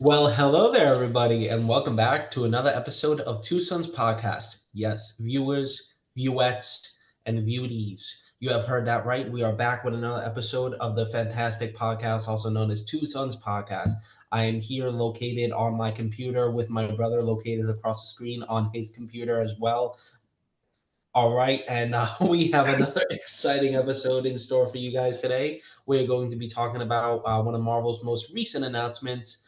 Well, hello there, everybody, and welcome back to another episode of Two Sons Podcast. Yes, viewers, viewettes, and viewees. You have heard that right. We are back with another episode of the fantastic podcast, also known as Two Sons Podcast. I am here located on my computer with my brother located across the screen on his computer as well. All right, and we have another exciting episode in store for you guys today. We're going to be talking about one of Marvel's most recent announcements,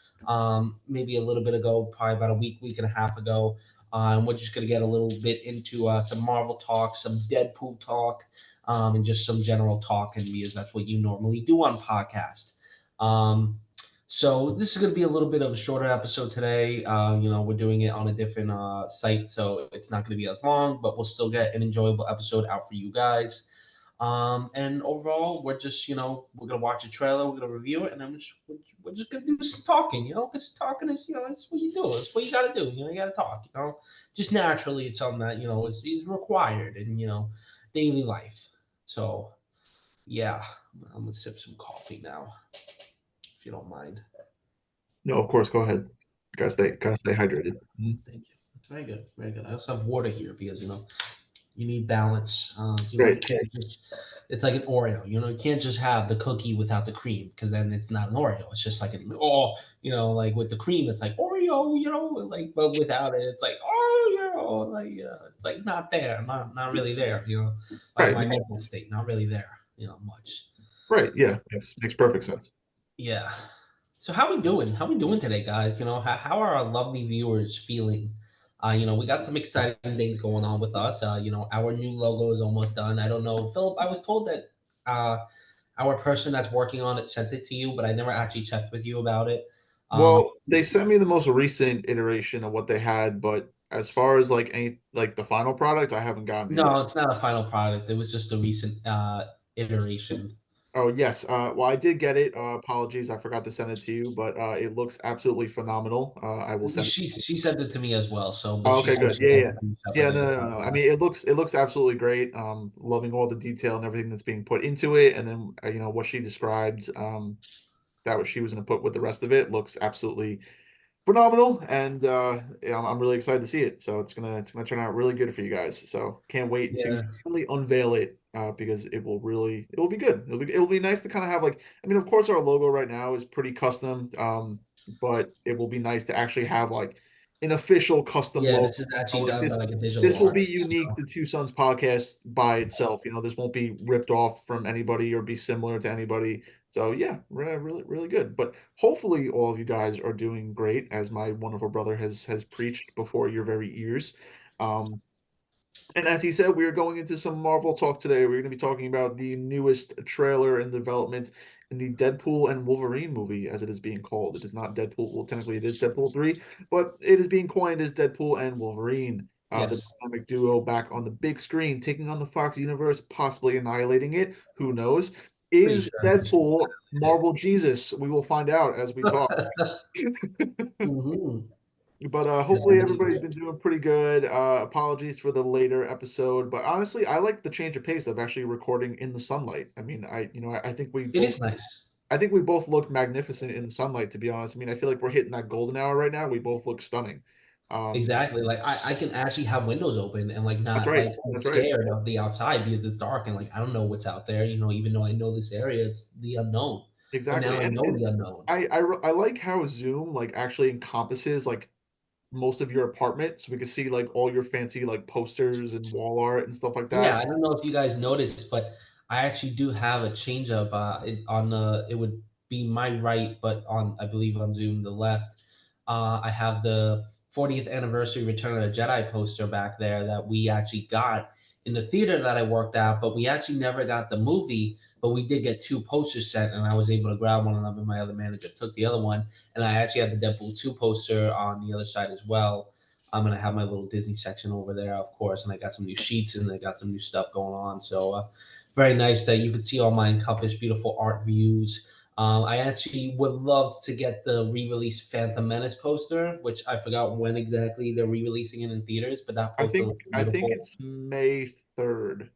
maybe a little bit ago, probably about a week and a half ago. And we're just going to get a little bit into some Marvel talk, some Deadpool talk, and just some general talk, and because that's what you normally do on podcast. Um, so this is going to be a little bit of a shorter episode today. We're doing it on a different site, so it's not going to be as long, but we'll still get an enjoyable episode out for you guys. And overall, we're just, we're going to watch a trailer, we're going to review it, and then we're just going to do some talking, because talking is, it's what you do. It's what you got to do. You got to talk, just naturally. It's something that, is required in, daily life. So, yeah, I'm going to sip some coffee now, if you don't mind. No, of course, go ahead. Gotta stay hydrated. Thank you. That's very good. Very good. I also have water here because you need balance. You Great. can't just. It's like an Oreo. You can't just have the cookie without the cream because then it's not an Oreo. It's just like like with the cream, it's like Oreo. Like but without it, it's like Oreo. Like it's like not there, not really there. Like Right. my mental state, not really there. Much. Right. Yeah. Makes perfect sense. Yeah. So how we doing? How we doing today, guys? How are our lovely viewers feeling? We got some exciting things going on with us. Our new logo is almost done. I don't know, Philip. I was told that our person that's working on it sent it to you, but I never actually checked with you about it. Um, Well, they sent me the most recent iteration of what they had, but as far as like the final product, I haven't gotten it yet. no, it's not a final product. It was just a recent iteration. Oh yes. Well, I did get it. Apologies, I forgot to send it to you, but it looks absolutely phenomenal. I will send it. She sent it to me as well. So, but Oh, she okay, said good. she Yeah, sent yeah. it to me Yeah, separately. no, To no, no, no. I mean, it looks absolutely great. Loving all the detail and everything that's being put into it, and then what she described. That what she was going to put with the rest of it looks absolutely phenomenal, and yeah, I'm really excited to see it. So it's gonna turn out really good for you guys. So can't wait to Yeah. finally unveil it because it will be good. It'll be nice to kind of have like, I mean, of course our logo right now is pretty custom, but it will be nice to actually have like an official custom Yeah, logo. this is actually Like done by this like a digital this will be artist. unique to Two Sons podcast by itself. This won't be ripped off from anybody or be similar to anybody. So yeah, really, really good. But hopefully all of you guys are doing great, as my wonderful brother has preached before your very ears. Um, and as he said, we are going into some Marvel talk today. We're going to be talking about the newest trailer in development in the Deadpool and Wolverine movie, as it is being called. It is not Deadpool. Well, technically, it is Deadpool 3, but it is being coined as Deadpool and Wolverine. The Yes, dynamic duo back on the big screen, taking on the Fox universe, possibly annihilating it. Who knows? pretty Is sure. Deadpool Marvel Jesus? We will find out as we talk. Hmm. But Yes, hopefully indeed. everybody's been doing pretty good. Apologies for the later episode, but honestly, I like the change of pace of actually recording in the sunlight. I mean, I think we It both, is nice. I think we both look magnificent in the sunlight. To be honest, I mean, I feel like we're hitting that golden hour right now. We both look stunning. Um, Exactly. Like I can actually have windows open and like that's not right. like get That's right. scared of the outside because it's dark and like I don't know what's out there. Even though I know this area, it's the unknown. But now Exactly. I And know and the unknown. I like how Zoom like actually encompasses like most of your apartment, so we can see like all your fancy like posters and wall art and stuff like Yeah, that. I don't know if you guys noticed, but I actually do have a change up on the it would be my right, but on I believe on Zoom the left. I have the 40th anniversary Return of the Jedi poster back there that we actually got in the theater that I worked at, but we actually never got the movie, but we did get two posters sent, and I was able to grab one of them, and my other manager took the other one, and I actually had the Deadpool 2 poster on the other side as well. I'm gonna have my little Disney section over there, of course, and I got some new sheets and I got some new stuff going on. So very nice that you could see all my Encompass beautiful art views. I actually would love to get the re-released Phantom Menace poster, which I forgot when exactly they're re-releasing it in theaters, but that I poster think looks I think beautiful. it's May 3rd.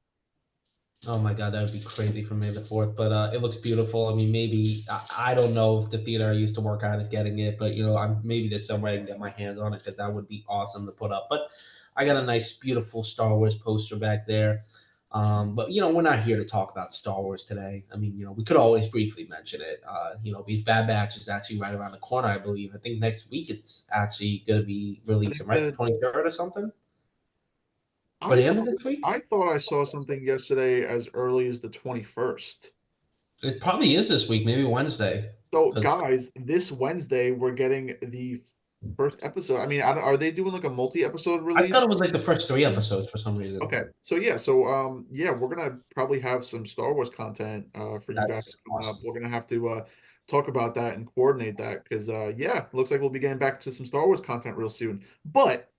Oh my god, that would be crazy for May the 4th. But it looks beautiful. I mean, maybe I don't know if the theater I used to work at is getting it, but I'm maybe there's some way I can get my hands on it because that would be awesome to put up. But I got a nice, beautiful Star Wars poster back there. But we're not here to talk about Star Wars today. I mean, we could always briefly mention it. These Bad Batch is actually right around the corner, I believe. I think next week it's actually going to be I think releasing, right? The that 23rd or something, or I the end of thought this week. I thought I saw something yesterday as early as the 21st. It probably is this week, maybe Wednesday. So, 'Cause guys, this Wednesday we're getting the first episode. I mean, are they doing like a multi-episode I release? thought it was like the first three episodes for some reason. Okay, so yeah, so we're gonna probably have some Star Wars content for you guys That's coming up. awesome. We're gonna have to talk about that and coordinate that because yeah, looks like we'll be getting back to some Star Wars content real soon. But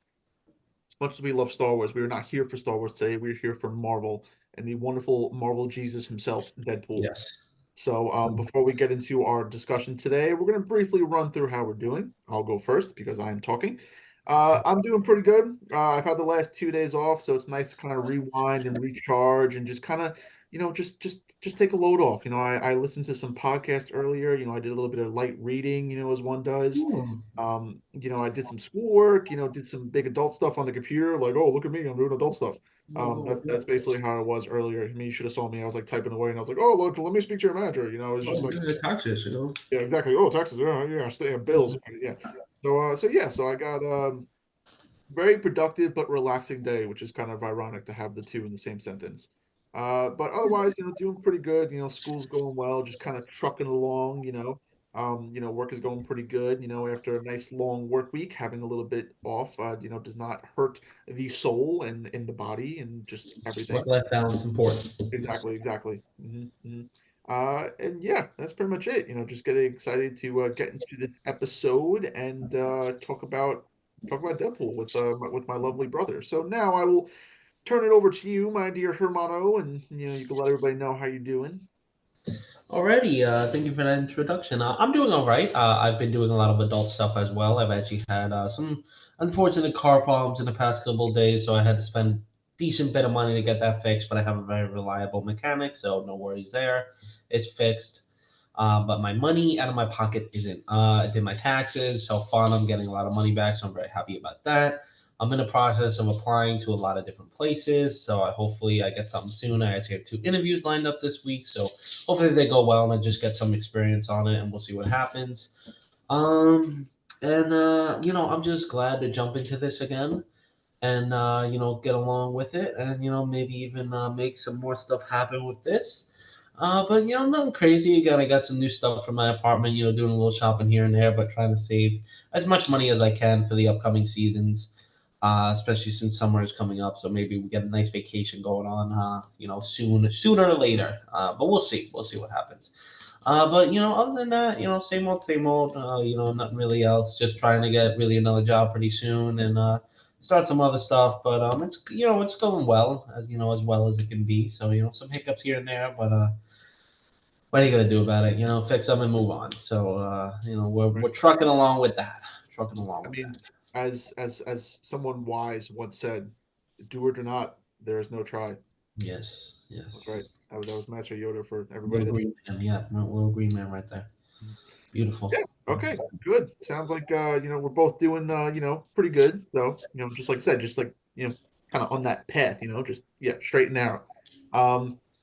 as much as we love Star Wars, we are not here for Star Wars today. We're here for Marvel and the wonderful Marvel Jesus himself, Deadpool. Yes. So before we get into our discussion today, we're going to briefly run through how we're doing. I'll go first because I am talking. I'm doing pretty good. I've had the last 2 days off, so it's nice to kind of rewind and recharge and just kind of, just take a load off. I listened to some podcasts earlier. I did a little bit of light reading, as one does. Hmm. I did some schoolwork, did some big adult stuff on the computer, like, oh, look at me, I'm doing adult stuff. That's basically how it was earlier. I mean, you should have saw me. I was like typing away, and I was like, "Oh, look, let me speak to your manager." It's just Oh, like, yeah, taxes. yeah, exactly. Oh, taxes, yeah, yeah, stay bills, yeah. So I got very productive but relaxing day, which is kind of ironic to have the two in the same sentence. But otherwise, doing pretty good. School's going well, just kind of trucking along. Work is going pretty good. After a nice long work week, having a little bit off, does not hurt the soul and in the body and just everything. Work-life balance important. Yes. Exactly, exactly. And yeah, that's pretty much it. Just getting excited to get into this episode and talk about Deadpool with my lovely brother. So now I will turn it over to you, my dear Hermano, and you can let everybody know how you're doing. Alrighty, thank you for that introduction. I'm doing all right. I've been doing a lot of adult stuff as well. I've actually had some unfortunate car problems in the past couple of days, so I had to spend a decent bit of money to get that fixed. But I have a very reliable mechanic, so no worries there. It's fixed. But my money out of my pocket isn't. I did my taxes, so fun. I'm getting a lot of money back, so I'm very happy about that. I'm in the process of applying to a lot of different places, so hopefully I get something soon. I actually have 2 interviews lined up this week, so hopefully they go well and I just get some experience on it, and we'll see what happens. Um, and I'm just glad to jump into this again and get along with it, and maybe even make some more stuff happen with this. But nothing crazy. Again, I got some new stuff for my apartment. Doing a little shopping here and there, but trying to save as much money as I can for the upcoming seasons. Especially since summer is coming up, so maybe we get a nice vacation going on. Sooner or later. But we'll see. We'll see what happens. But other than that, same old, same old. Nothing really else. Just trying to get really another job pretty soon and start some other stuff. But it's going well as well as it can be. So some hiccups here and there, but what are you gonna do about it? Fix them and move on. So we're Right. we're trucking along with that. Trucking along I with mean, that. as someone wise once said, "Do it or not, there is no try." Yes, That's right. yes. That was Master Yoda for everybody Little that. green man, yeah, little green man right there. Yeah. Beautiful. Okay. Good. Sounds like we're both doing pretty good. So just like I said, just like kind of on that path. Just yeah, straight and narrow.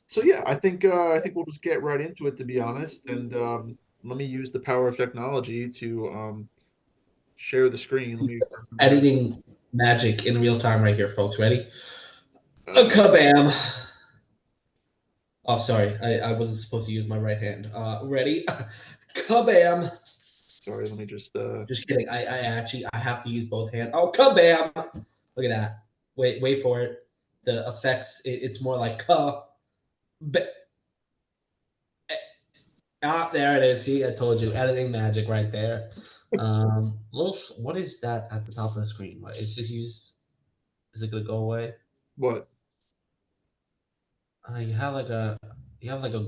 So yeah, I think we'll just get right into it to be honest, and let me use the power of technology to share the screen. Let me remove. Editing magic in real time right here, folks. Ready? A Uh, kabam! Oh, sorry, I wasn't supposed to use my right hand. Ready? Kabam! sorry. Let me just. Just kidding. I actually I have to use both hands. Oh, kabam! Look at that. Wait for it. The effects. It's more like ka. Ah, there it is. See, I told you. Editing magic right there. Little. What is that at the top of the screen? What? It's just use. Is it gonna go away? What? You have like a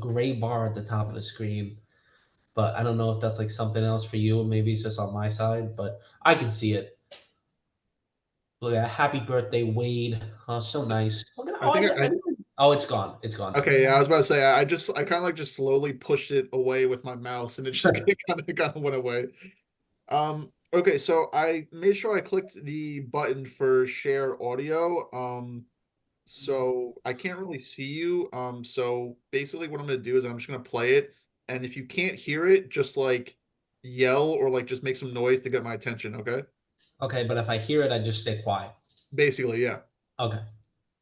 gray bar at the top of the screen, but I don't know if that's like something else for you. Maybe it's just on my side, but I can see it. Look at that. Happy birthday, Wade. Oh, so nice. Look at that. I Oh, think I I, did. Oh, it's gone. It's gone. Okay, yeah, I was about to say I kind of like just slowly pushed it away with my mouse, and it just kind of went away. Okay, so I made sure I clicked the button for share audio. So I can't really see you. So basically what I'm gonna do is I'm just gonna play it, and if you can't hear it, just like yell or like just make some noise to get my attention, okay? Okay, but if I hear it, I just stay quiet. Basically, yeah. Okay.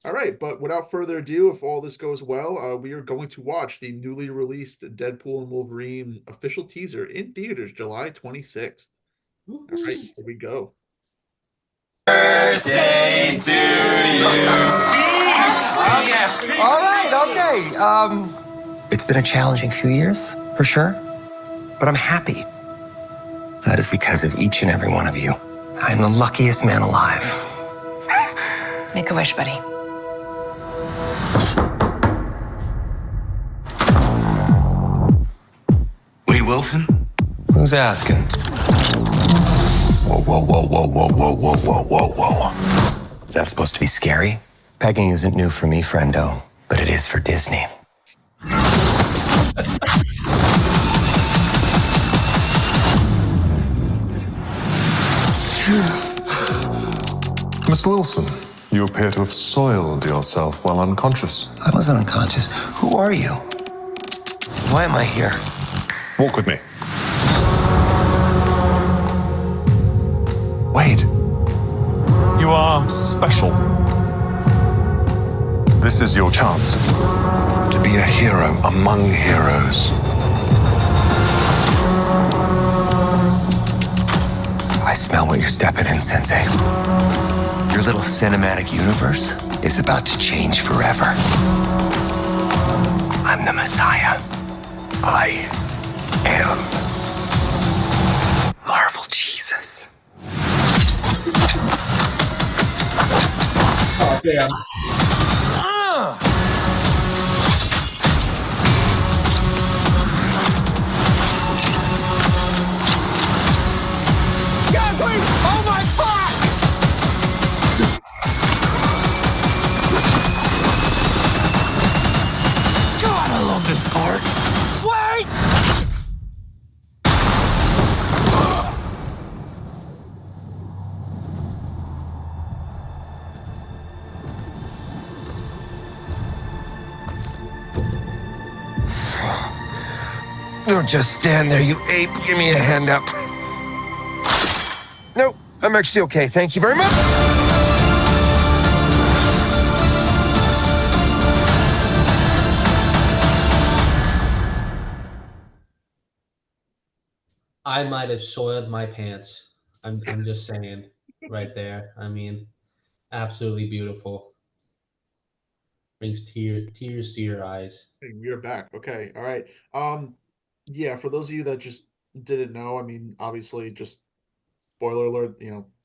All right, but without further ado, if all this goes well, we are going to watch the newly released Deadpool and Wolverine official teaser in theaters July 26th. All right, Woohoo. here we go. Birthday to you. Oh, yes. All right, okay. It's been a challenging few years, for sure. But I'm happy. That is because of each and every one of you. I'm the luckiest man alive. Make a wish, buddy. Wade Wilson? Who's asking? Whoa, whoa, whoa, whoa, whoa, whoa, whoa, whoa, whoa, whoa. Is that supposed to be scary? Pegging isn't new for me, friendo, but it is for Disney. Mr. Wilson, you appear to have soiled yourself while unconscious. I wasn't unconscious. Who are you? Why am I here? Walk with me. Wade, you are special. This is your chance to be a hero among heroes. I smell what you're stepping in, Sensei. Your little cinematic universe is about to change forever. I'm the Messiah. I am Marvel Jesus. Oh, damn. God, please! Oh my fuck! God, I love this part. Wait! Don't just stand there, you ape. Give me a hand up. Nope, I'm actually okay. Thank you very much. I might have soiled my pants. I'm just saying right there. I mean, absolutely beautiful. Brings tears to your eyes. Hey, we're back. Okay, all right. Yeah, for those of you that just didn't know, I mean, obviously, just spoiler alert,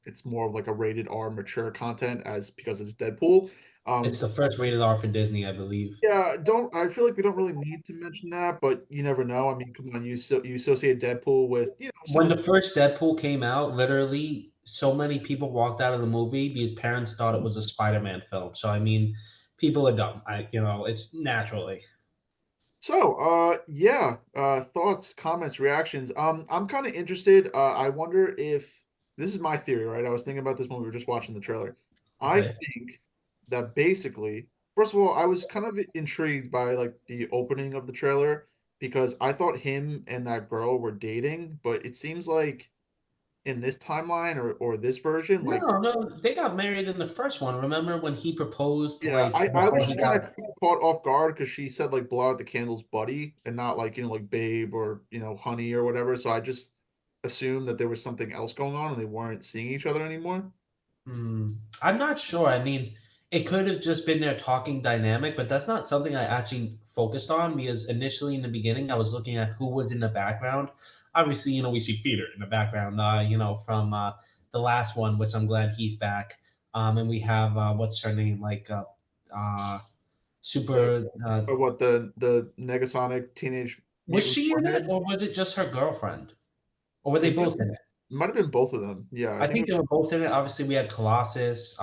it's more of like a rated R mature content as because it's Deadpool. It's the first rated R for Disney, I believe. Yeah, don't I feel like we don't really need to mention that, but you never know. I mean, come on, you associate Deadpool with, some When of the first Deadpool came out, literally so many people walked out of the movie because parents thought it was a Spider-Man film. So I mean, people are dumb. It's naturally. Yeah, thoughts, comments, reactions. I'm kind of interested. I wonder if this is my theory, right? I was thinking about this when we were just watching the trailer. I Okay. think that basically, first of all, I was kind of intrigued by like the opening of the trailer because I thought him and that girl were dating, but it seems like in this timeline or this version, like No, no, they got married in the first one. Remember when he proposed yeah, like I was before he just kind got. of caught off guard because she said like blow out the candles, buddy, and not like like babe or honey or whatever. So I just assumed that there was something else going on and they weren't seeing each other anymore. I'm not sure. I mean, it could have just been their talking dynamic, but that's not something I actually focused on because initially in the beginning I was looking at who was in the background. Obviously, we see Peter in the background, from the last one, which I'm glad he's back. And we have what's her name, like uh, The super. what the Negasonic Teenage Was Mutant she in it, Warhead? or was it just her girlfriend, or were they It both in it? might have been both of them. Yeah, I I think think they were both in it. Obviously, we had Colossus.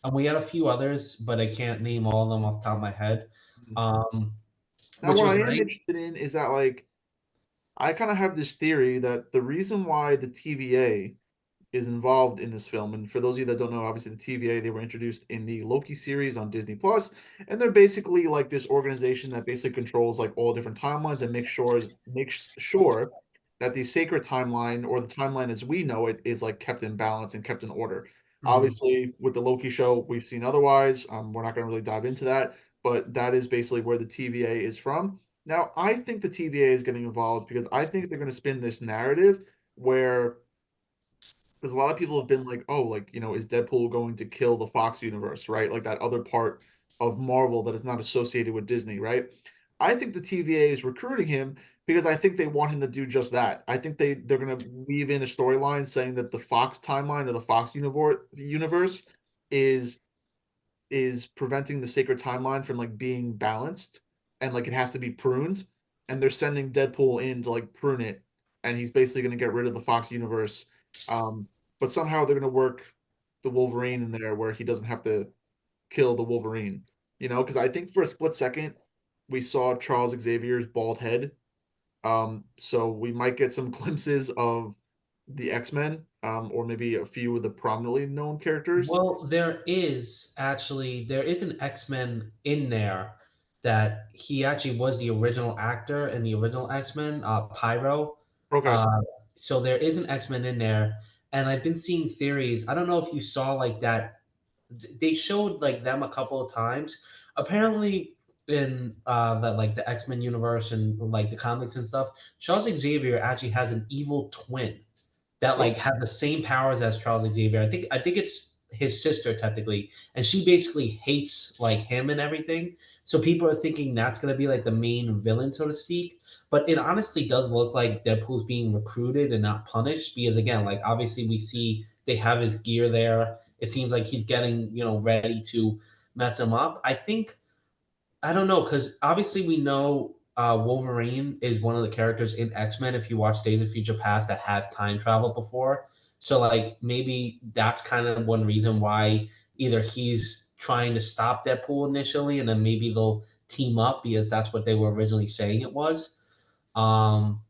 and we had a few others, but I can't name all of them off the top of my head. Mhm. Um, Now, which what was I am nice. interested in is that, like, I kind of have this theory that the reason why the TVA is involved in this film, and for those of you that don't know, obviously the TVA, they were introduced in the Loki series on Disney Plus, and they're basically like this organization that basically controls like all different timelines and makes sure that the sacred timeline, or the timeline as we know it, is like kept in balance and kept in order. Mhm. Obviously, with the Loki show, we've seen otherwise. We're not going to really dive into that, but that is basically where the TVA is from. Now, I think the TVA is getting involved because I think they're going to spin this narrative where, because a lot of people have been like, oh, like, is Deadpool going to kill the Fox universe, right? Like that other part of Marvel that is not associated with Disney, right? I think the TVA is recruiting him because I think they want him to do just that. I think they're going to weave in a storyline saying that the Fox timeline, or the Fox universe is preventing the sacred timeline from like being balanced, and like it has to be pruned, and they're sending Deadpool in to like prune it, and he's basically going to get rid of the Fox universe. um but somehow they're going to work the Wolverine in there where he doesn't have to kill the Wolverine, because I think for a split second we saw Charles Xavier's bald head. So we might get some glimpses of the X-Men, or maybe a few of the prominently known characters. Well, there is an X-Men in there that he actually was the original actor in the original X-Men, Pyro. Okay. Uh, so there is an X-Men in there, and I've been seeing theories. I don't know if you saw like that. They showed like them a couple of times. Apparently, in the X-Men universe and like the comics and stuff, Charles Xavier actually has an evil twin that Oh, like has the same powers as Charles Xavier. I think it's his sister technically, and she basically hates like him and everything. So people are thinking that's gonna be like the main villain, so to speak. But it honestly does look like Deadpool's being recruited and not punished because again, like obviously we see they have his gear there. It seems like he's getting ready to mess him up. I don't know because obviously we know Wolverine is one of the characters in X Men. If you watch Days of Future Past, that has time travel before, so like maybe that's kind of one reason why either he's trying to stop Deadpool initially, and then maybe they'll team up because that's what they were originally saying it was. Um,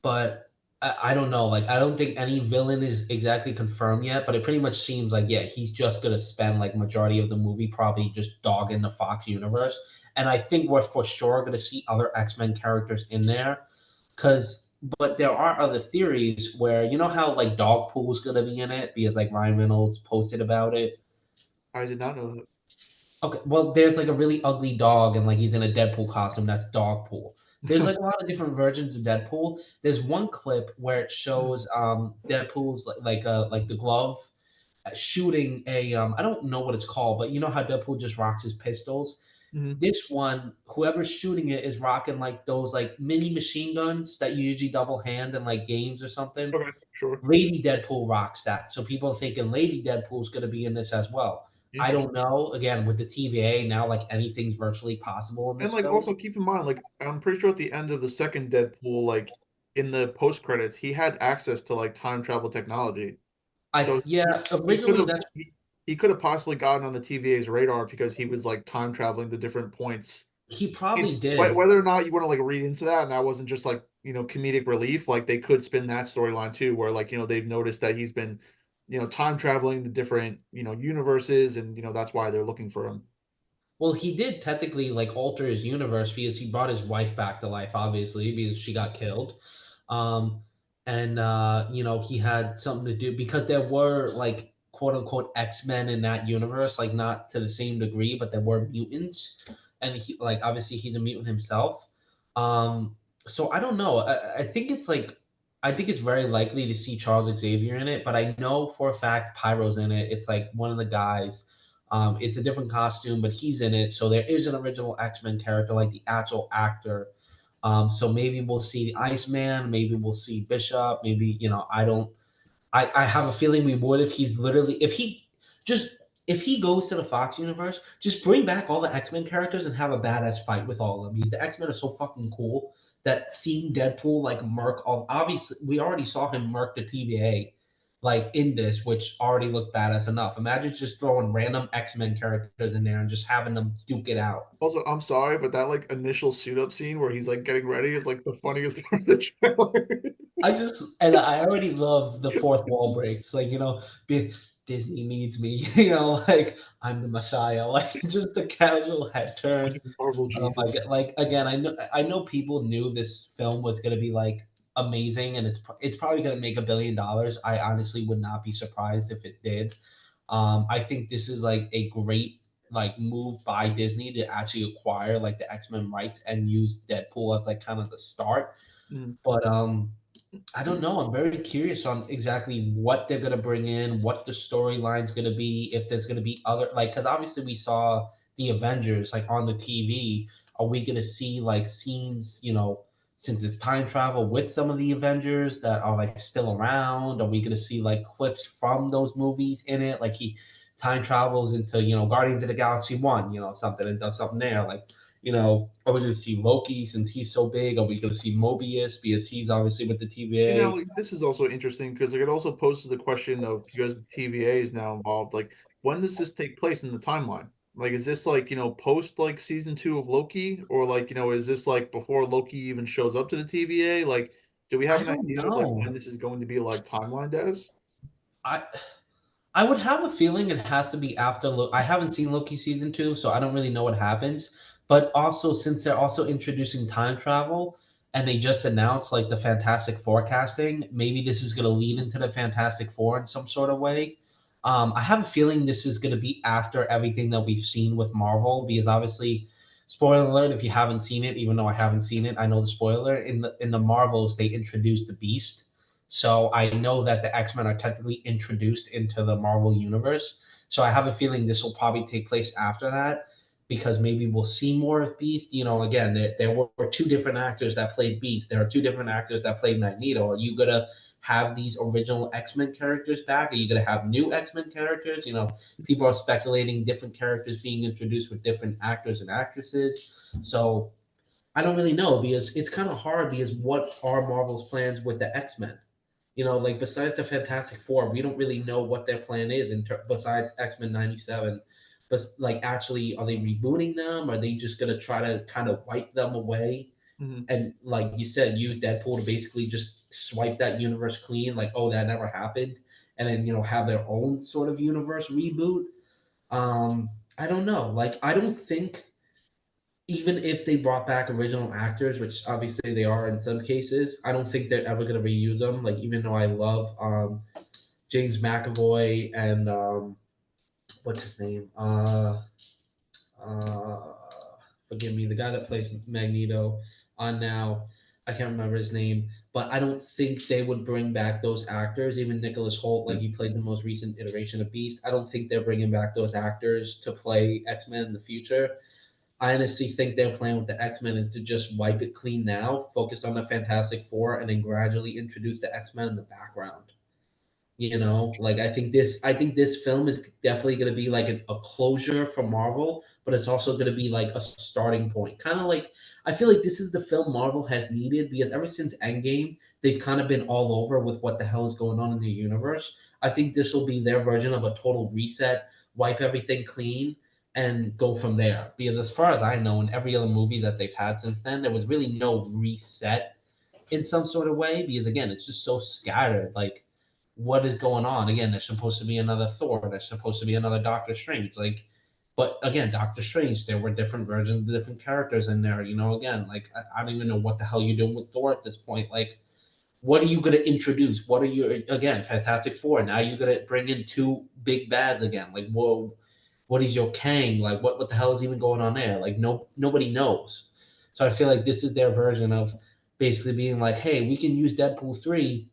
but I don't know. Like, I don't think any villain is exactly confirmed yet, but it pretty much seems like yeah, he's just gonna spend like majority of the movie probably just dogging the Fox universe, and I think we're for sure gonna see other X Men characters in there, because but there are other theories where you know how like Dogpool's gonna be in it because like Ryan Reynolds posted about it. I did not know that. Okay, well, there's like a really ugly dog, and like he's in a Deadpool costume. That's Dogpool. There's like a lot of different versions of Deadpool. There's one clip where it shows Deadpool's like the glove shooting a I don't know what it's called, but you know how Deadpool just rocks his pistols. Mhm. This one, whoever's shooting it is rocking like those like mini machine guns that you usually double hand in like games or something. Okay, sure. Lady Deadpool rocks that. So people are thinking Lady Deadpool's going to be in this as well. I don't Interesting. know. Again, with the TVA now, like anything's virtually possible in And this like film. also keep in mind, like I'm pretty sure at the end of the second Deadpool, like in the post credits, he had access to like time travel technology. I So yeah, he could originally have that's he could have possibly gotten on the TVA's radar because he was like time traveling to different points. he And probably did. whether or not you want to like read into that, and that wasn't just like comedic relief, like they could spin that storyline too, where like they've noticed that he's been time traveling the different universes, and that's why they're looking for him. Well, he did technically like alter his universe because he brought his wife back to life, obviously, because she got killed. Um, and he had something to do because there were like quote unquote X-Men in that universe, like not to the same degree, but there were mutants. And he like obviously he's a mutant himself. So I don't know. I think it's very likely to see Charles Xavier in it, but I know for a fact Pyro's in it. It's like one of the guys. It's a different costume, but he's in it. So there is an original X Men character, like the actual actor. So maybe we'll see Iceman. Maybe we'll see Bishop. Maybe I don't. I have a feeling we would if he's literally just if he goes to the Fox universe, just bring back all the X Men characters and have a badass fight with all of them. Because the X Men are so fucking cool that seeing Deadpool like murk all obviously we already saw him murk the TVA like in this, which already looked badass enough. Imagine just throwing random X-Men characters in there and just having them duke it out. Also, I'm sorry, but that like initial suit up scene where he's like getting ready is like the funniest part of the trailer. I already love the fourth wall breaks. Like, Disney needs me, like I'm the Messiah. Like just the casual head turn. Marvel Oh my Jesus. god! Like again, I know people knew this film was gonna be like amazing, and it's probably gonna make $1 billion. I honestly would not be surprised if it did. I think this is like a great like move by Disney to actually acquire like the X-Men rights and use Deadpool as like kind of the start. Mhm. But I don't know. I'm very curious on exactly what they're gonna bring in, what the storyline's gonna be, if there's gonna be other like because obviously we saw the Avengers like on the TV. Are we gonna see like scenes, since it's time travel with some of the Avengers that are like still around? Are we gonna see like clips from those movies in it? Like he time travels into, Guardians of the Galaxy 1, something and does something there. Like are we going to see Loki since he's so big? Are we going to see Mobius because he's obviously with the TVA? Like, this is also interesting because like it also poses the question of because the TVA is now involved, like when does this take place in the timeline? Like, is this like post like season 2 of Loki, or like is this like before Loki even shows up to the TVA? Like, do we have I an don't idea of like when know. this is going to be like timeline as? I I would have a feeling it has to be after. I haven't seen Loki season 2, so I don't really know what happens. But also, since they're also introducing time travel, and they just announced like the Fantastic Four casting, maybe this is going to lead into the Fantastic Four in some sort of way. I have a feeling this is going to be after everything that we've seen with Marvel, because obviously, spoiler alert if you haven't seen it, even though I haven't seen it, I know the spoiler. In the Marvels, they introduced the Beast, so I know that the X Men are technically introduced into the Marvel universe. So I have a feeling this will probably take place after that, because maybe we'll see more of Beast. Again, there were two different actors that played Beast. There are two different actors that played Magneto. Are you gonna have these original X Men characters back? Are you gonna have new X Men characters? People are speculating different characters being introduced with different actors and actresses. So I don't really know, because it's kind of hard, because what are Marvel's plans with the X Men? Like besides the Fantastic Four, we don't really know what their plan is besides X Men '97. But like, actually, are they rebooting them? Are they just gonna try to kind of wipe them away? Mhm. And like you said, use Deadpool to basically just swipe that universe clean, like, oh, that never happened, and then have their own sort of universe reboot. I don't know. Like, I don't think, even if they brought back original actors, which obviously they are in some cases, I don't think they're ever going to reuse them. Like, even though I love James McAvoy and what's his name? Uh, Forgive me, the guy that plays Magneto on now, I can't remember his name, but I don't think they would bring back those actors. Even Nicholas Holt, like he played the most recent iteration of Beast, I don't think they're bringing back those actors to play X Men in the future. I honestly think their plan with the X Men is to just wipe it clean now, focus on the Fantastic Four, and then gradually introduce the X Men in the background. Like I think this film is definitely going to be like a closure for Marvel, but it's also going to be like a starting point. Kind of like, I feel like this is the film Marvel has needed, because ever since Endgame, they've kind of been all over with what the hell is going on in the universe. I think this will be their version of a total reset, wipe everything clean, and go from there. Because as far as I know, in every other movie that they've had since then, there was really no reset in some sort of way, because again, it's just so scattered. Like, what is going on? Again, there's supposed to be another Thor. There's supposed to be another Doctor Strange. Like, but again, Doctor Strange, there were different versions of the different characters in there. Again, like I don't even know what the hell you're doing with Thor at this point. Like, what are you going to introduce? What are you, again, Fantastic Four? Now you're going to bring in two big bads again. Like, whoa, what is your Kang? Like, what the hell is even going on there? Like, nobody knows. So I feel like this is their version of basically being like, hey, we can use Deadpool 3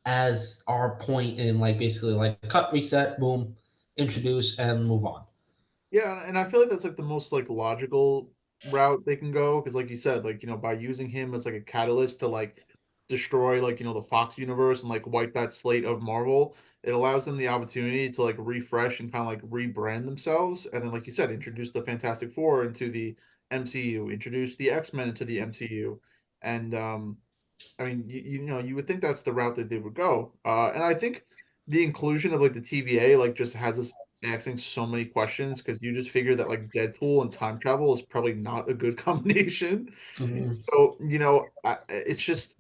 as our point in, like, basically like cut, reset, boom, introduce, and move on. Yeah, and I feel like that's like the most like logical route they can go because, like you said, like by using him as like a catalyst to like destroy like the Fox universe and like wipe that slate of Marvel, it allows them the opportunity to like refresh and kind of like rebrand themselves, and then like you said, introduce the Fantastic Four into the MCU, introduce the X-Men into the MCU, and I mean, you know, you would think that's the route that they would go. And I think the inclusion of like the TVA like just has us asking so many questions because you just figure that like Deadpool and time travel is probably not a good combination. Mhm. So, you know, it's just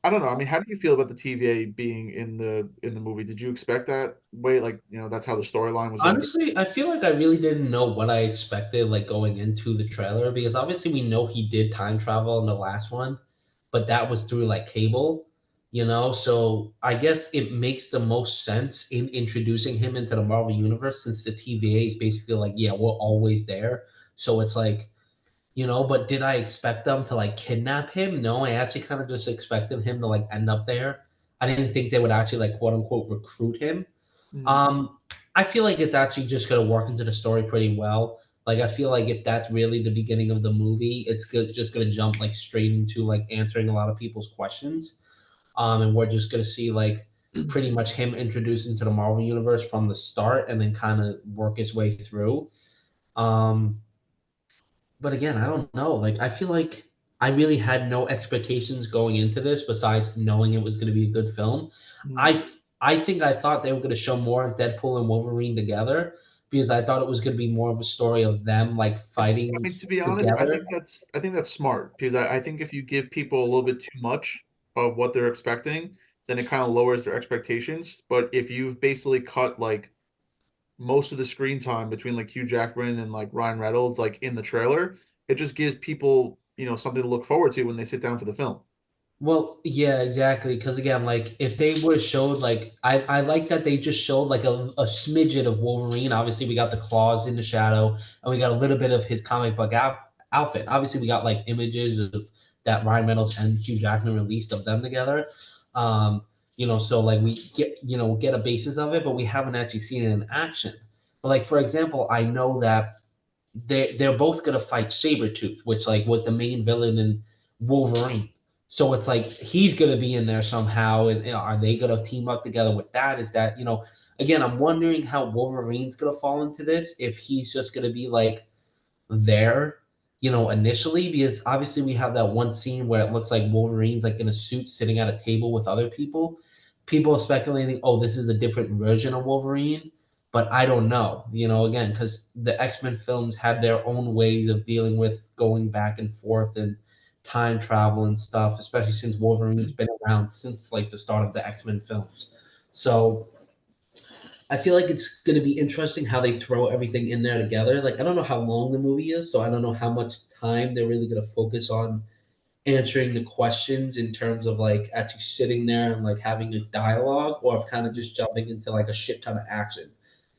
I don't know. I mean, how do you feel about the TVA being in the movie? Did you expect that way? Like, you know, that's how the storyline was going to go. Honestly, I feel like I really didn't know what I expected, like, going into the trailer, because obviously we know he did time travel in the last one, but that was through, like, cable, you know? So I guess it makes the most sense in introducing him into the Marvel Universe since the TVA is basically like, yeah, we're always there. So it's like, but did I expect them to, like, kidnap him? No, I actually kind of just expected him to, like, end up there. I didn't think they would actually, like, quote unquote recruit him. Mhm. Um, I feel like it's actually just gonna work into the story pretty well. Like, I feel like if that's really the beginning of the movie, it's just gonna jump like straight into like answering a lot of people's questions. And we're just gonna see like pretty much him introduced into the Marvel universe from the start, and then kind of work his way through. Um, but again, I don't know. Like, I feel like I really had no expectations going into this besides knowing it was going to be a good film. Mhm. I think I thought they were going to show more of Deadpool and Wolverine together because I thought it was going to be more of a story of them like I fighting mean, to be honest, together. I think that's smart because I think if you give people a little bit too much of what they're expecting, then it kind of lowers their expectations. But if you've basically cut like most of the screen time between like Hugh Jackman and like Ryan Reynolds like in the trailer, it just gives people, you know, something to look forward to when they sit down for the film. Well, yeah, exactly. Because again, like if they were showed like I like that they just showed like a smidget of Wolverine. Obviously, we got the claws in the shadow, and we got a little bit of his comic book outfit. Obviously, we got like images of that Ryan Reynolds and Hugh Jackman released of them together. Um, so like we get a basis of it, but we haven't actually seen it in action. But like for example, I know that they're both gonna fight Sabretooth, which like was the main villain in Wolverine. So it's like he's gonna be in there somehow, and are they gonna team up together with that? Is that again? I'm wondering how Wolverine's gonna fall into this. If he's just gonna be like there, initially, because obviously we have that one scene where it looks like Wolverine's like in a suit sitting at a table with other people. People are speculating, oh, this is a different version of Wolverine, but I don't know, again, because the X-Men films had their own ways of dealing with going back and forth and time travel and stuff, especially since Wolverine's been around since like the start of the X-Men films. So I feel like it's going to be interesting how they throw everything in there together. Like, I don't know how long the movie is, so I don't know how much time they're really going to focus on answering the questions in terms of like actually sitting there and like having a dialogue, or if kind of just jumping into like a shit ton of action.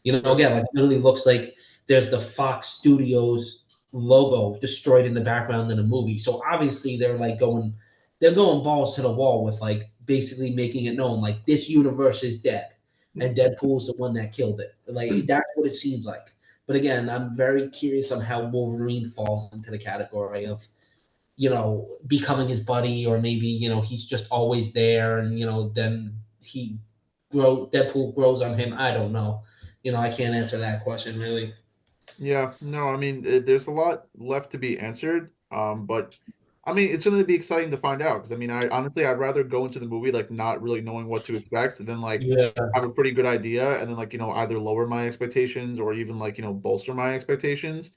Again, like it literally looks like there's the Fox Studios logo destroyed in the background in the movie. So obviously they're going balls to the wall with like basically making it known like this universe is dead and Deadpool's the one that killed it. Like that's what it seems like. But again, I'm very curious on how Wolverine falls into the category of becoming his buddy, or maybe, he's just always there and, then Deadpool grows on him. I don't know. I can't answer that question really. Yeah, no, I mean, there's a lot left to be answered. But I mean, it's going to be exciting to find out because I mean, I honestly, I'd rather go into the movie like not really knowing what to expect than like Yeah. have a pretty good idea and then like, you know, either lower my expectations or even like, you know, bolster my expectations.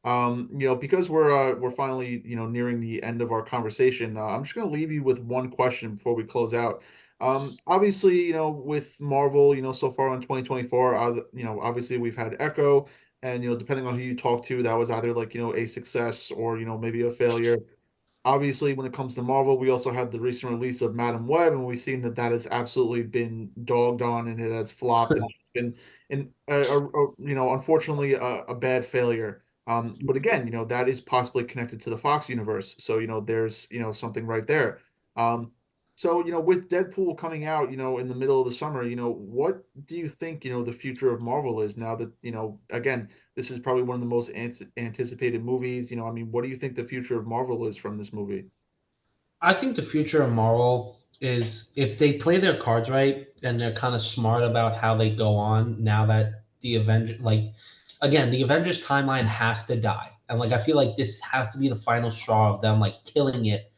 You know, because we're finally, you know, nearing the end of our conversation, I'm just going to leave you with one question before we close out. Obviously, you know, with Marvel, you know, so far in 2024, you know, obviously we've had Echo and you know depending on who you talk to that was either like you know a success or you know maybe a failure. Obviously, when it comes to Marvel, we also had the recent release of Madam Web, and we've seen that that has absolutely been dogged on, and it has flopped, and it's been, you know, unfortunately, a bad failure. But again, you know, that is possibly connected to the Fox universe, so you know, there's you know something right there. Um, so you know, with Deadpool coming out, you know, in the middle of the summer, you know, what do you think you know the future of Marvel is now that you know again this is probably one of the most anticipated movies. You know, I mean, what do you think the future of Marvel is from this movie? I think the future of Marvel is if they play their cards right and they're kind of smart about how they go on now that the Avengers, like, again, the Avengers timeline has to die. And, like, I feel like this has to be the final straw of them, like, killing it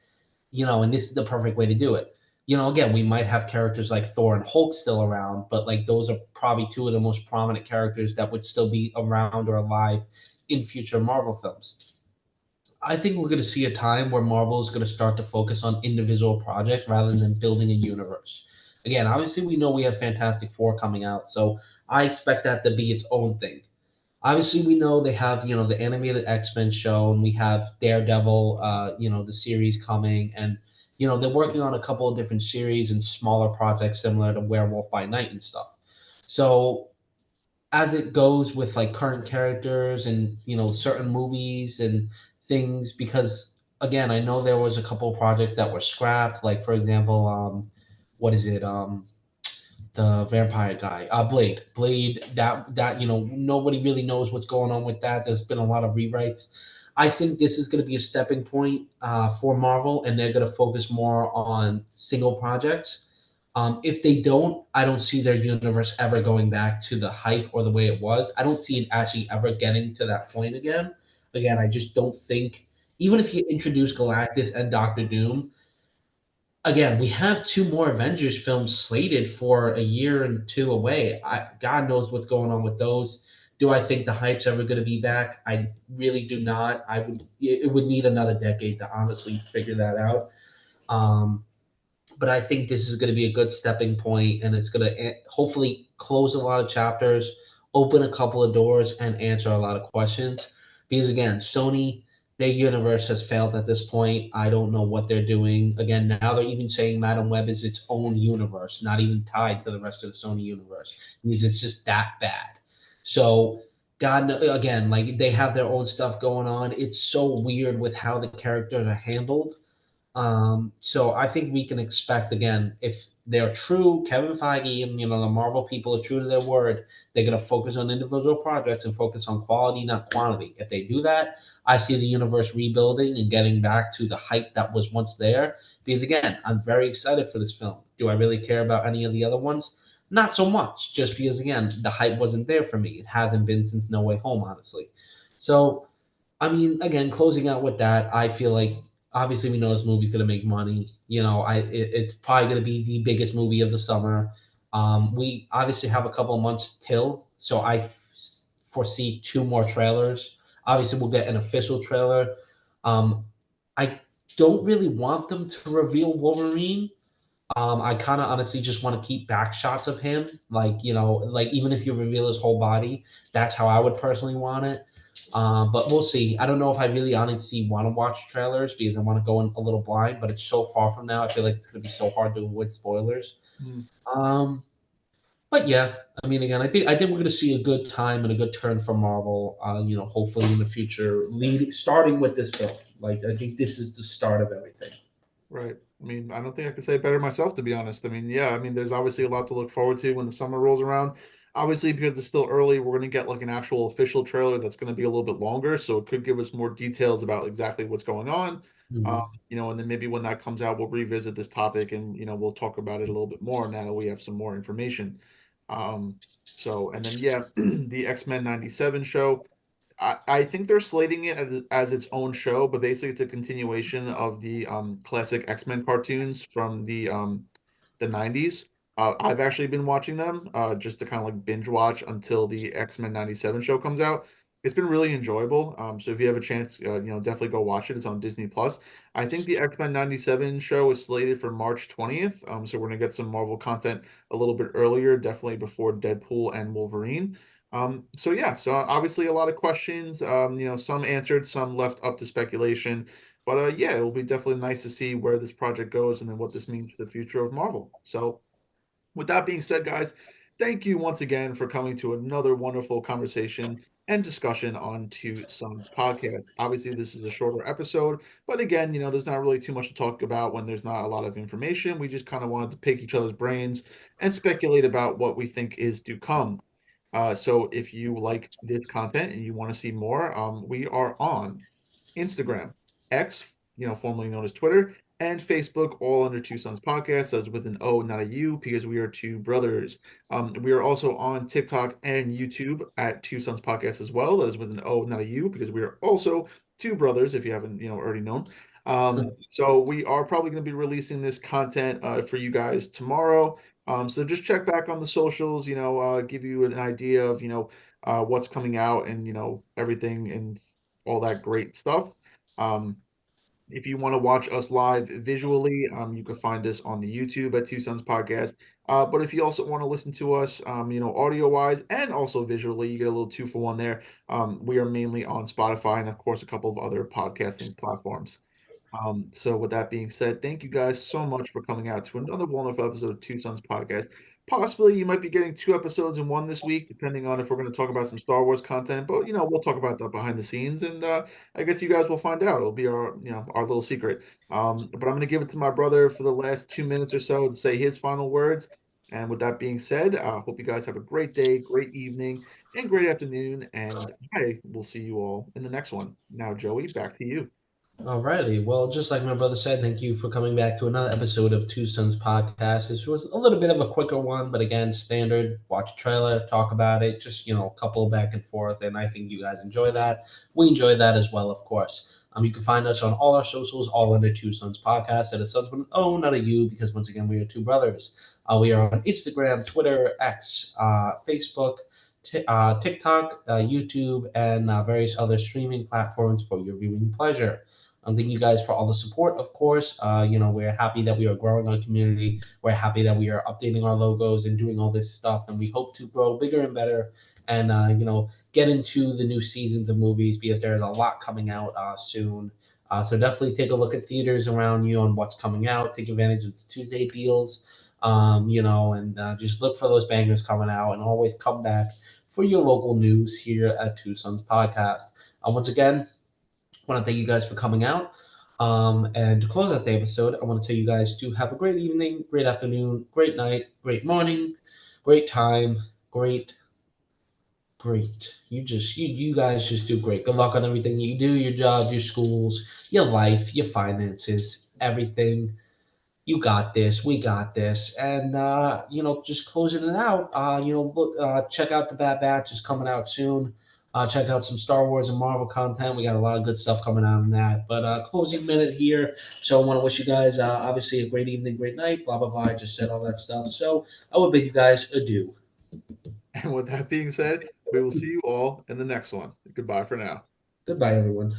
And this is the perfect way to do it. Again, we might have characters like Thor and Hulk still around, but like those are probably two of the most prominent characters that would still be around or alive in future Marvel films. I think we're going to see a time where Marvel is going to start to focus on individual projects rather than building a universe. Again, obviously, we know we have Fantastic Four coming out, so I expect that to be its own thing. Obviously, we know they have the animated X-Men show, and we have Daredevil, the series coming, and they're working on a couple of different series and smaller projects similar to Werewolf by Night and stuff. So as it goes with like current characters and certain movies and things, because again, I know there was a couple of projects that were scrapped, like for example, what is it, the vampire guy, Blade, that nobody really knows what's going on with that. There's been a lot of rewrites. I think this is going to be a stepping point for Marvel, and they're going to focus more on single projects. If they don't, I don't see their universe ever going back to the hype or the way it was. I don't see it actually ever getting to that point again. Again, I just don't think, even if you introduce Galactus and Doctor Doom, again, we have two more Avengers films slated for a year and two away. God knows what's going on with those. Do I think the hype's ever going to be back? I really do not. It would need another decade to honestly figure that out. Um, but I think this is going to be a good stepping point, and it's going to hopefully close a lot of chapters, open a couple of doors, and answer a lot of questions. Because again, Sony, their universe has failed at this point. I don't know what they're doing. Again, now they're even saying Madam Web is its own universe, not even tied to the rest of the Sony universe. It means it's just that bad. So again, like they have their own stuff going on. It's so weird with how the characters are handled. So I think we can expect again, if they're true, Kevin Feige and the Marvel people are true to their word, they're gonna focus on individual projects and focus on quality, not quantity. If they do that, I see the universe rebuilding and getting back to the hype that was once there. Because again, I'm very excited for this film. Do I really care about any of the other ones? Not so much, just because again, the hype wasn't there for me. It hasn't been since No Way Home, honestly. So I mean, again, closing out with that, I feel like obviously we know this movie's gonna make money. It's probably gonna be the biggest movie of the summer. We obviously have a couple of months till, so I foresee two more trailers. Obviously, we'll get an official trailer. I don't really want them to reveal Wolverine. I kind of honestly just want to keep back shots of him, like like even if you reveal his whole body, that's how I would personally want it. But we'll see. I don't know if I really honestly want to watch trailers because I want to go in a little blind. But it's so far from now. I feel like it's going to be so hard to avoid spoilers. Mm. Um, but yeah, I mean, again, I think we're going to see a good time and a good turn for Marvel. Hopefully in the future, starting with this film. Like I think this is the start of everything. Right. I mean, I don't think I could say it better myself, to be honest. I mean, yeah, I mean, there's obviously a lot to look forward to when the summer rolls around. Obviously, because it's still early, we're going to get like an actual official trailer that's going to be a little bit longer, so it could give us more details about exactly what's going on. Um, Mhm. and then maybe when that comes out, we'll revisit this topic and we'll talk about it a little bit more now that we have some more information. Um, and then yeah, the X-Men 97 show. I think they're slating it as its own show, but basically it's a continuation of the classic X-Men cartoons from the 90s. I've actually been watching them just to kind of like binge watch until the X-Men 97 show comes out. It's been really enjoyable. So if you have a chance, definitely go watch it. It's on Disney Plus. I think the X-Men 97 show is slated for March 20th. So we're gonna get some Marvel content a little bit earlier, definitely before Deadpool and Wolverine. So yeah, so obviously a lot of questions, some answered, some left up to speculation. But yeah, it will be definitely nice to see where this project goes and then what this means for the future of Marvel. So with that being said, guys, thank you once again for coming to another wonderful conversation and discussion on Two Sons podcast. Obviously, this is a shorter episode, but again, there's not really too much to talk about when there's not a lot of information. We just kind of wanted to pick each other's brains and speculate about what we think is to come. So if you like this content and you want to see more, we are on Instagram, X, formerly known as Twitter, and Facebook, all under Two Sons Podcast. That's with an O, not a U, because we are two brothers. We are also on TikTok and YouTube at Two Sons Podcast as well. That is with an O, not a U, because we are also two brothers, if you haven't, already known. So we are probably going to be releasing this content for you guys tomorrow. So just check back on the socials, give you an idea of, what's coming out and, everything and all that great stuff. Um, if you want to watch us live visually, you can find us on the YouTube at Two Sons Podcast. But if you also want to listen to us, audio wise and also visually, you get a little 2-for-1 there. We are mainly on Spotify and, of course, a couple of other podcasting platforms. So with that being said, thank you guys so much for coming out to another wonderful episode of Two Sons Podcast. Possibly you might be getting 2 episodes in one this week, depending on if we're going to talk about some Star Wars content. But we'll talk about that behind the scenes, and I guess you guys will find out. It'll be our little secret. But I'm going to give it to my brother for the last 2 minutes or so to say his final words. And with that being said, I hope you guys have a great day, great evening, and great afternoon. And I will see you all in the next one. Now, Joey, back to you. Alrighty. Well, just like my brother said, thank you for coming back to another episode of Two Sons Podcast. This was a little bit of a quicker one, but again, standard. Watch a trailer, talk about it, just a couple back and forth, and I think you guys enjoy that. We enjoy that as well, of course. You can find us on all our socials, all under Two Sons Podcast. That is sons with an O, not a U, because once again, we are two brothers. We are on Instagram, Twitter, X, Facebook, TikTok, YouTube, and various other streaming platforms for your viewing pleasure. Thank you guys for all the support, of course. We're happy that we are growing our community. We're happy that we are updating our logos and doing all this stuff. And we hope to grow bigger and better and, get into the new seasons of movies because there's a lot coming out soon. So definitely take a look at theaters around you on what's coming out. Take advantage of the Tuesday deals, and just look for those bangers coming out and always come back for your local news here at Two Sons Podcast. Once again, I want to thank you guys for coming out. And to close out the episode, I want to tell you guys to have a great evening, great afternoon, great night, great morning, great time, great. You guys just do great. Good luck on everything you do, your job, your schools, your life, your finances, everything. You got this. We got this. And just closing it out. Check out the Bad Batch is coming out soon. Check out some Star Wars and Marvel content. We got a lot of good stuff coming out in that. But closing minute here. So I want to wish you guys obviously a great evening, great night. Blah blah blah. I just said all that stuff. So I will bid you guys adieu. And with that being said, we will see you all in the next one. Goodbye for now. Goodbye, everyone.